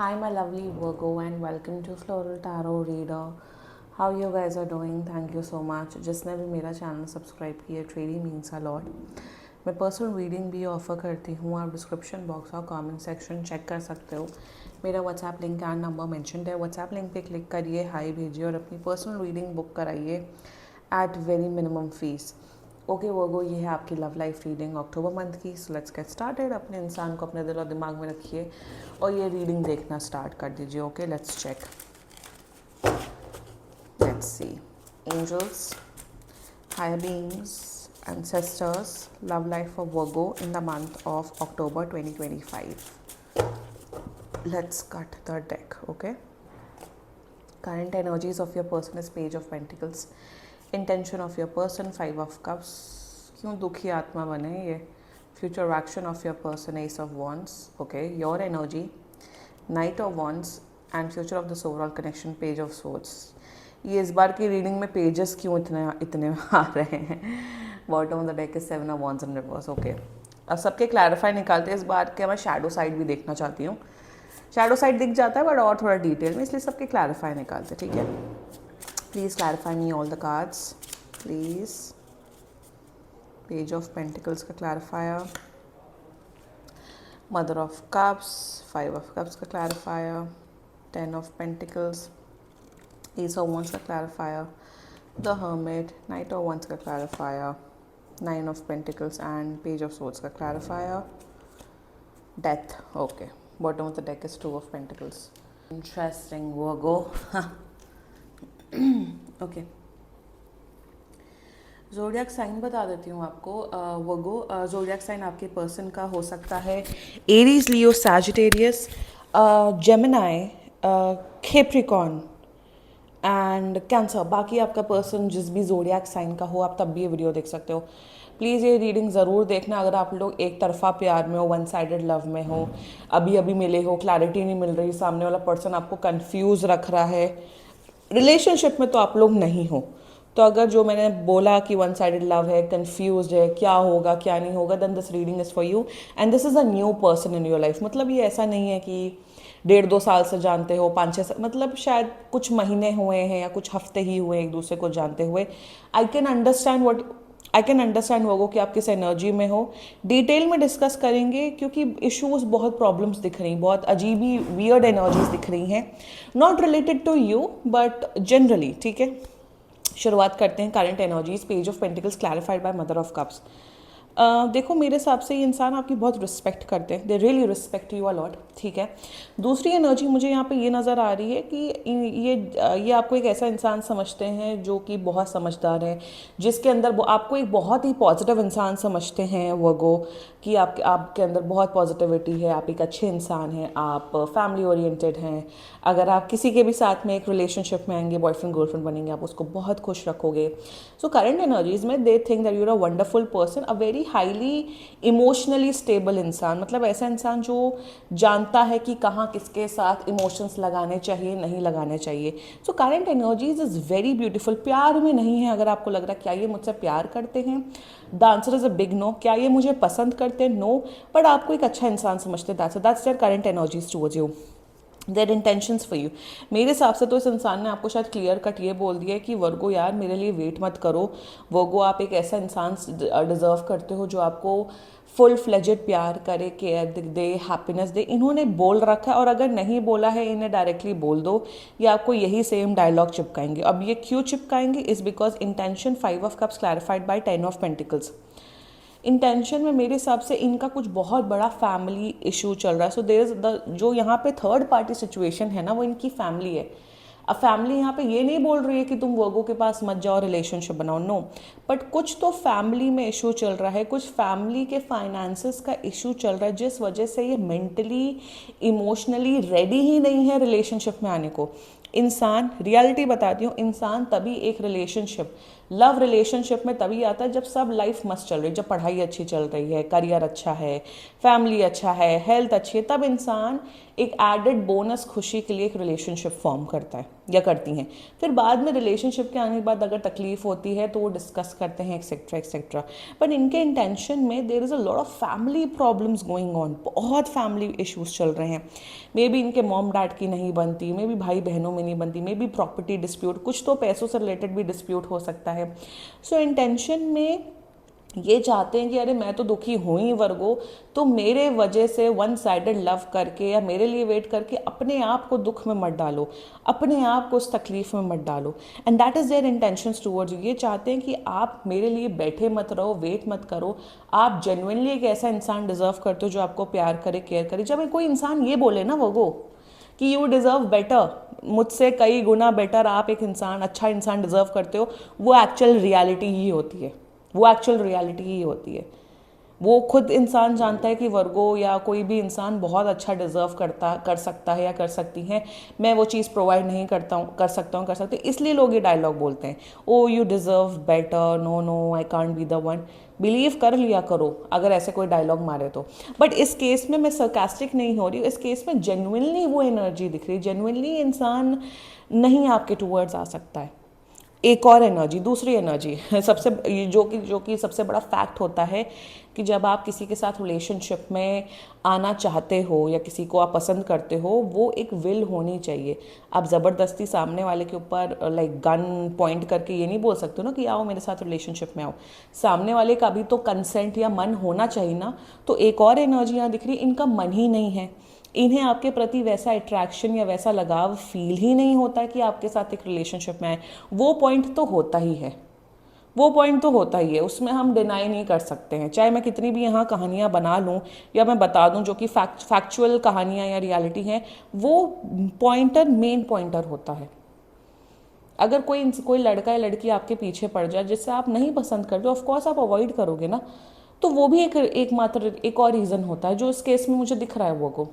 Hi, my lovely Virgo, and welcome to Floral Tarot Reader. How you guys are doing? Thank you so much. जिसने भी मेरा channel subscribe किया, it really means a lot. मैं personal reading भी offer करती हूँ. आप description box और कमेंट सेक्शन चेक कर सकते हो. मेरा WhatsApp link and number mentioned है. व्हाट्सएप लिंक पे क्लिक करिए, हाई भेजिए और अपनी पर्सनल रीडिंग बुक कराइए at very minimum fees. Okay Virgo, ये है आपकी love life reading October month की. So let's get started. अपने इंसान को अपने दिल और दिमाग में रखिए और ये रीडिंग देखना स्टार्ट कर दीजिए. Okay, let's check. Let's see. Angels, higher beings, ancestors, love life for Virgo in the month of October 2025. Let's cut the deck. Okay, current energies of your person is Page of Pentacles. Intention of your person, Five of Cups. क्यों दुखी आत्मा बने ये? Future action of your person, Ace of Wands. Okay, your energy, Knight of Wands, and future of this overall connection, Page of Swords. ये इस बार की reading में pages क्यों इतने इतने आ रहे हैं? Bottom of the deck is 7 of Wands in reverse. Okay, अब सबके क्लैरिफाई निकालते हैं. इस बार के मैं शैडो साइड भी देखना चाहती हूँ. शैडो साइड दिख जाता है बट और थोड़ा डिटेल में, इसलिए सबके क्लैरिफाई निकालते हैं. ठीक है, please clarify me all the cards please. Page of pentacles का clarifier, mother of cups, 5 of cups का clarifier, 10 of pentacles, Ace of Wands का clarifier, the hermit, knight of Wands का clarifier, 9 of pentacles and page of swords का clarifier, death. Okay, bottom of the deck is 2 of pentacles. Interesting Virgo. Okay, zodiac sign बता देती हूँ आपको. Virgo, zodiac sign आपके person का हो सकता है Aries, Leo, Sagittarius, Gemini, Capricorn and cancer. बाकी आपका पर्सन जिस भी ज़ोडिएक साइन का हो, आप तब भी ये वीडियो देख सकते हो. प्लीज़ ये रीडिंग ज़रूर देखना. अगर आप लोग एक तरफा प्यार में हो, वन साइडेड लव में हो, अभी अभी मिले हो, क्लैरिटी नहीं मिल रही, सामने वाला पर्सन आपको कंफ्यूज रख रहा है, रिलेशनशिप में तो आप लोग नहीं हो, तो अगर जो मैंने बोला कि वन साइडेड लव है, कंफ्यूज है, क्या होगा क्या नहीं होगा, then this reading is for you and this is a new person in your life. मतलब ये ऐसा नहीं है कि 1.5-2 साल से जानते हो, 5-6 साल, मतलब शायद कुछ महीने हुए हैं या कुछ हफ्ते ही हुए एक दूसरे को जानते हुए. आई कैन अंडरस्टैंड वो कि आप किस एनर्जी में हो. डिटेल में डिस्कस करेंगे क्योंकि इश्यूज, बहुत प्रॉब्लम्स दिख रही, बहुत अजीब ही वियर्ड एनर्जीज दिख रही हैं, not related to you but generally. ठीक है, शुरुआत करते हैं. Current energies, page of pentacles clarified by mother of cups. देखो, मेरे हिसाब से ये इंसान आपकी बहुत रिस्पेक्ट करते हैं. They really respect you a lot. ठीक है, दूसरी एनर्जी मुझे यहाँ पे ये नज़र आ रही है कि ये आपको एक ऐसा इंसान समझते हैं जो कि बहुत समझदार है, जिसके अंदर आपको एक बहुत ही पॉजिटिव इंसान समझते हैं वर्गो, कि आपके अंदर बहुत पॉजिटिविटी है, आप एक अच्छे इंसान हैं, आप फैमिली ओरिएंटेड हैं. अगर आप किसी के भी साथ में एक रिलेशनशिप में आएंगे, बॉयफ्रेंड गर्लफ्रेंड बनेंगे, आप उसको बहुत खुश रखोगे. सो करंट एनर्जीज में they think that you are a wonderful person, a very highly emotionally stable इंसान. मतलब ऐसा इंसान जो जानता है कि कहाँ किसके साथ इमोशंस लगाने चाहिए, नहीं लगाने चाहिए. सो current energies is very beautiful. प्यार में नहीं है. अगर आपको लग रहा है क्या ये मुझसे प्यार करते हैं, the answer is a big no. क्या ये मुझे पसंद करते हैं, नो, बट आपको एक अच्छा इंसान समझते हैं. That's their current energies towards you, their intentions for you. मेरे हिसाब से तो इस इंसान ने आपको शायद क्लियर कट ये बोल दिया है कि वर्गो यार मेरे लिए वेट मत करो. वर्गो, आप एक ऐसा इंसान डिजर्व करते हो जो आपको फुल फ्लेजेड प्यार करे, केयर दे, हैप्पीनेस दे. इन्होंने बोल रखा है, और अगर नहीं बोला है इन्हें डायरेक्टली बोल दो, ये आपको यही सेम डायलॉग चिपकाएंगे. अब ये क्यों चिपकाएंगे? Is because intention, 5 of cups clarified by 10 of pentacles. Intention में मेरे हिसाब से इनका कुछ बहुत बड़ा फैमिली इशू चल रहा है. सो देयर इज द, जो यहाँ पे थर्ड पार्टी सिचुएशन है ना, वो इनकी फैमिली है. अब फैमिली यहाँ पे ये नहीं बोल रही है कि तुम वर्गो के पास मत जाओ, रिलेशनशिप बनाओ, नो, बट कुछ तो फैमिली में इशू चल रहा है, कुछ फैमिली के फाइनेंसेस का इशू चल रहा है, जिस वजह से ये मेंटली इमोशनली रेडी ही नहीं है रिलेशनशिप में आने को. इंसान, रियलिटी बताती हूँ, इंसान तभी एक रिलेशनशिप, लव रिलेशनशिप में तभी आता है जब सब लाइफ मस्त चल रही है, जब पढ़ाई अच्छी चल रही है, करियर अच्छा है, फैमिली अच्छा है, हेल्थ अच्छी है, तब इंसान एक एडेड बोनस खुशी के लिए एक रिलेशनशिप फॉर्म करता है. या करती हैं। फिर बाद में रिलेशनशिप के आने के बाद अगर तकलीफ होती है तो वो डिस्कस करते हैं एक्सेट्रा एक्सेट्रा। बट इनके इंटेंशन में there is a lot of family problems going on, बहुत फैमिली इश्यूज चल रहे हैं। मे बी इनके मॉम डैड की नहीं बनती, मे बी भाई बहनों में नहीं बनती, मे बी प्रॉपर्टी डिस्प्यूट, कुछ तो पैसों से रिलेटेड भी डिस्प्यूट हो सकता है। सो इंटेंशन में ये चाहते हैं कि अरे मैं तो दुखी हूँ ही वर्गो, तो मेरे वजह से वन साइडेड लव करके या मेरे लिए वेट करके अपने आप को दुख में मत डालो, अपने आप को उस तकलीफ में मत डालो। And that is their intentions towards you. ये चाहते हैं कि आप मेरे लिए बैठे मत रहो, वेट मत करो। आप जेन्युइनली एक ऐसा इंसान डिजर्व करते हो जो आपको प्यार करे, केयर करे। जब कोई इंसान ये बोले ना वर्गो कि यू डिज़र्व बेटर, मुझसे कई गुना बेटर आप एक इंसान, अच्छा इंसान डिज़र्व करते हो, वो एक्चुअल रियलिटी ही होती है, वो एक्चुअल रियलिटी ही होती है। वो खुद इंसान जानता है कि वर्गो या कोई भी इंसान बहुत अच्छा डिज़र्व कर सकता है या कर सकती हैं। मैं वो चीज़ प्रोवाइड नहीं करता हूँ, कर सकते, इसलिए लोग ये डायलॉग बोलते हैं, oh you deserve better, no no I can't be the one. Believe कर लिया करो अगर ऐसे कोई डायलॉग मारे तो। बट इस केस में मैं सरकास्टिक नहीं हो रही, इस केस में जेन्युइनली वो एनर्जी दिख रही है, जेन्युइनली इंसान नहीं आपके टूवर्ड्स आ सकता है। एक और एनर्जी, दूसरी एनर्जी सबसे जो कि सबसे बड़ा फैक्ट होता है कि जब आप किसी के साथ रिलेशनशिप में आना चाहते हो या किसी को आप पसंद करते हो, वो एक विल होनी चाहिए। आप ज़बरदस्ती सामने वाले के ऊपर लाइक गन पॉइंट करके ये नहीं बोल सकते ना कि आओ मेरे साथ रिलेशनशिप में आओ। सामने वाले का भी तो कंसेंट या मन होना चाहिए ना। तो एक और एनर्जी यहाँ दिख रही है, इनका मन ही नहीं है, इन्हें आपके प्रति वैसा अट्रैक्शन या वैसा लगाव फील ही नहीं होता है कि आपके साथ एक रिलेशनशिप में आए। वो पॉइंट तो होता ही है, वो पॉइंट तो होता ही है, उसमें हम डिनाई नहीं कर सकते हैं। चाहे मैं कितनी भी यहाँ कहानियाँ बना लूँ या मैं बता दूँ जो कि फैक्चुअल कहानियाँ या रियलिटी हैं, वो पॉइंटर मेन पॉइंटर होता है। अगर कोई लड़का या लड़की आपके पीछे पड़ जाए जिससे आप नहीं पसंद करते, ऑफकोर्स आप अवॉइड करोगे ना। तो वो भी एक मात्र एक और रीज़न होता है जो इस केस में मुझे दिख रहा है। वो को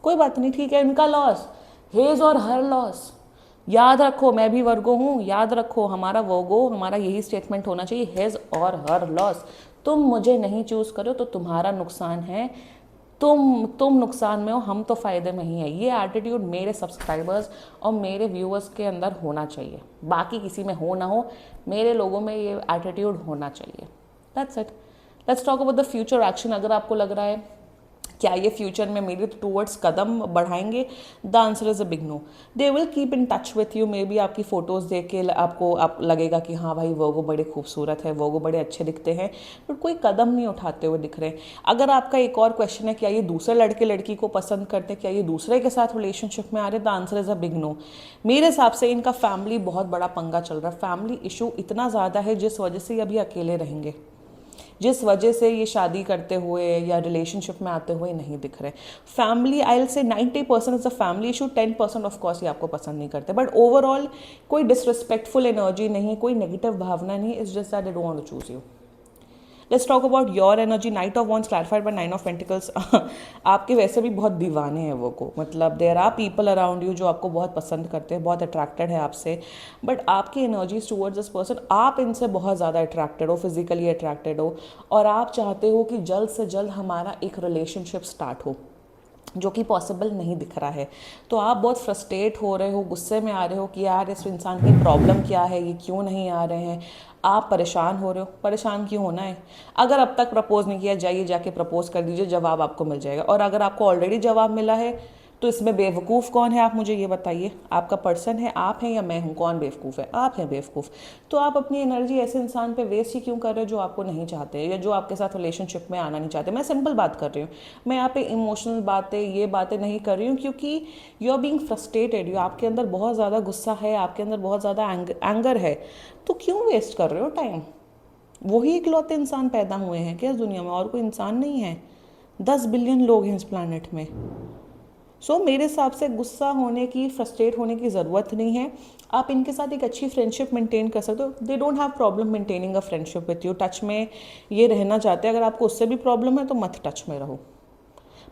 कोई बात नहीं, ठीक है, इनका लॉस, हेज और हर लॉस। याद रखो मैं भी वर्गो हूँ, याद रखो हमारा वर्गो, हमारा यही स्टेटमेंट होना चाहिए, हेज और हर लॉस। तुम मुझे नहीं चूज करो तो तुम्हारा नुकसान है, तुम नुकसान में हो, हम तो फायदे में ही है। ये एटीट्यूड मेरे सब्सक्राइबर्स और मेरे व्यूअर्स के अंदर होना चाहिए, बाकी किसी में हो ना हो, मेरे लोगों में ये एटीट्यूड होना चाहिए। That's it. Let's talk about the future action. अगर आपको लग रहा है क्या ये फ्यूचर में मेरे टूवर्ड्स कदम बढ़ाएंगे, the answer is a big no. They will keep in touch with you. Maybe आपकी फ़ोटोज़ देख के आप लगेगा कि हाँ भाई वो बड़े खूबसूरत है, वो बड़े अच्छे दिखते हैं, बट कोई कदम नहीं उठाते हुए दिख रहे। अगर आपका एक और क्वेश्चन है क्या ये दूसरे लड़के लड़की को पसंद करते हैं, क्या ये दूसरे के साथ रिलेशनशिप में आ रहे, the answer is a big no. मेरे हिसाब से इनका फैमिली बहुत बड़ा पंगा चल रहा है, फैमिली इशू इतना ज़्यादा है जिस वजह से ये अभी अकेले रहेंगे, जिस वजह से ये शादी करते हुए या रिलेशनशिप में आते हुए नहीं दिख रहे। Family I will say 90% is a family issue, 10% of course ये आपको पसंद नहीं करते, बट ओवरऑल कोई डिसरिस्पेक्टफुल एनर्जी नहीं, कोई नेगेटिव भावना नहीं, it's just that they don't want to choose you. Let's talk about your energy. Knight of wands clarified by 9 of pentacles. आपके वैसे भी बहुत दीवाने हैं वो को, मतलब there are people around you जो आपको बहुत पसंद करते हैं, बहुत अट्रैक्टेड है आपसे, बट आपकी एनर्जीज टूवर्ड्स दिस पर्सन, आप इनसे बहुत ज़्यादा अट्रैक्टेड हो, फिजिकली अट्रैक्टेड हो, और आप चाहते हो कि जल्द से जल्द हमारा एक रिलेशनशिप स्टार्ट हो, जो कि पॉसिबल नहीं दिख रहा है। तो आप बहुत फ्रस्ट्रेट हो रहे हो, गुस्से में आ रहे हो कि यार इस इंसान की प्रॉब्लम क्या है, ये क्यों नहीं आ रहे हैं। आप परेशान हो रहे हो, परेशान क्यों होना है। अगर अब तक प्रपोज नहीं किया, जाइए जाके प्रपोज कर दीजिए, जवाब आपको मिल जाएगा। और अगर आपको ऑलरेडी जवाब मिला है तो इसमें बेवकूफ़ कौन है, आप मुझे ये बताइए। आपका पर्सन है, आप हैं या मैं हूँ, कौन बेवकूफ़ है, आप हैं बेवकूफ़। तो आप अपनी एनर्जी ऐसे इंसान पे वेस्ट ही क्यों कर रहे हो जो आपको नहीं चाहते या जो आपके साथ रिलेशनशिप में आना नहीं चाहते। मैं सिंपल बात कर रही हूँ, मैं यहाँ पे इमोशनल बातें ये बातें नहीं कर रही हूँ, क्योंकि you are being frustrated, you आपके अंदर बहुत ज़्यादा गुस्सा है, आपके अंदर बहुत ज़्यादा एंगर है। तो क्यों वेस्ट कर रहे हो टाइम। वही इकलौते इंसान पैदा हुए हैं क्या इस दुनिया में, और कोई इंसान नहीं है। 10 बिलियन लोग हैं इस प्लानट में। सो मेरे हिसाब से गुस्सा होने की, फ्रस्ट्रेट होने की ज़रूरत नहीं है। आप इनके साथ एक अच्छी फ्रेंडशिप मेंटेन कर सकते हो। They don't have problem maintaining a friendship with you. Touch में ये रहना चाहते हैं, अगर आपको उससे भी प्रॉब्लम है तो मत टच में रहो।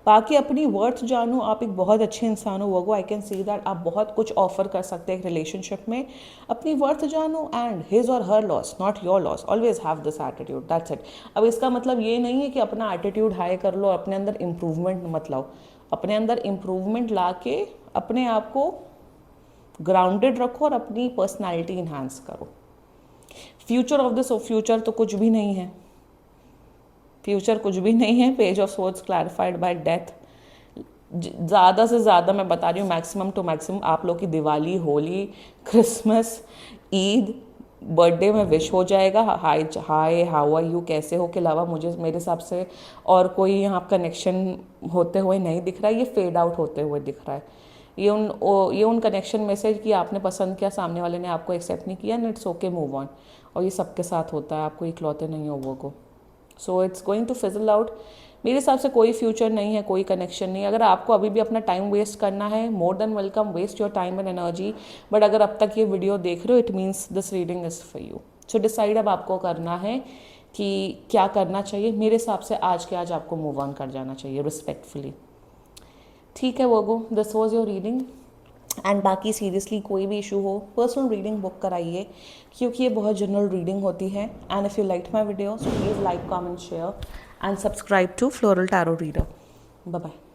बाकी अपनी वर्थ जानो, आप एक बहुत अच्छे इंसान हो वर्गो, आई कैन सी दैट आप बहुत कुछ ऑफर कर सकते हैं एक रिलेशनशिप में। अपनी वर्थ जानो and his or her loss not your loss, always have this attitude, that's it. अब इसका मतलब ये नहीं है कि अपना एटीट्यूड हाई कर लो, अपने अंदर इम्प्रूवमेंट मत लाओ। अपने अंदर इम्प्रूवमेंट ला के अपने आप को ग्राउंडेड रखो और अपनी पर्सनालिटी इन्हांस करो। फ्यूचर ऑफ दिस फ्यूचर तो कुछ भी नहीं है, फ्यूचर कुछ भी नहीं है। Page of swords clarified bye death. ज़्यादा से ज़्यादा मैं बता रही हूँ, मैक्सिमम टू मैक्सिमम आप लोग की दिवाली, होली, क्रिसमस, ईद, बर्थडे में विश हो जाएगा, हाय हाय हाउ आर यू, कैसे हो, के अलावा मुझे मेरे हिसाब से और कोई यहाँ कनेक्शन होते हुए नहीं दिख रहा है। ये फेड आउट होते हुए दिख रहा है। ये उन कनेक्शन मैसेज कि आपने पसंद किया, सामने वाले ने आपको एक्सेप्ट नहीं किया, and it's okay, move on. और ये सबके साथ होता है, आपको इकलौते नहीं हो वो को। So it's going to fizzle out. मेरे हिसाब से कोई फ्यूचर नहीं है, कोई कनेक्शन नहीं है। अगर आपको अभी भी अपना टाइम वेस्ट करना है, more than welcome, waste your time and energy. But अगर अब तक ये वीडियो देख रहे हो, it means this reading is for you. So decide अब आपको करना है कि क्या करना चाहिए। मेरे हिसाब से आज के आज आपको मूव ऑन कर जाना चाहिए रिस्पेक्टफुली। ठीक है Virgo, this was your reading. And बाकी सीरियसली कोई भी इशू हो, पर्सनल रीडिंग बुक कराइए, क्योंकि ये बहुत जनरल रीडिंग होती है। And if you like my video, so please like, comment, share and subscribe to floral tarot reader. Bye bye.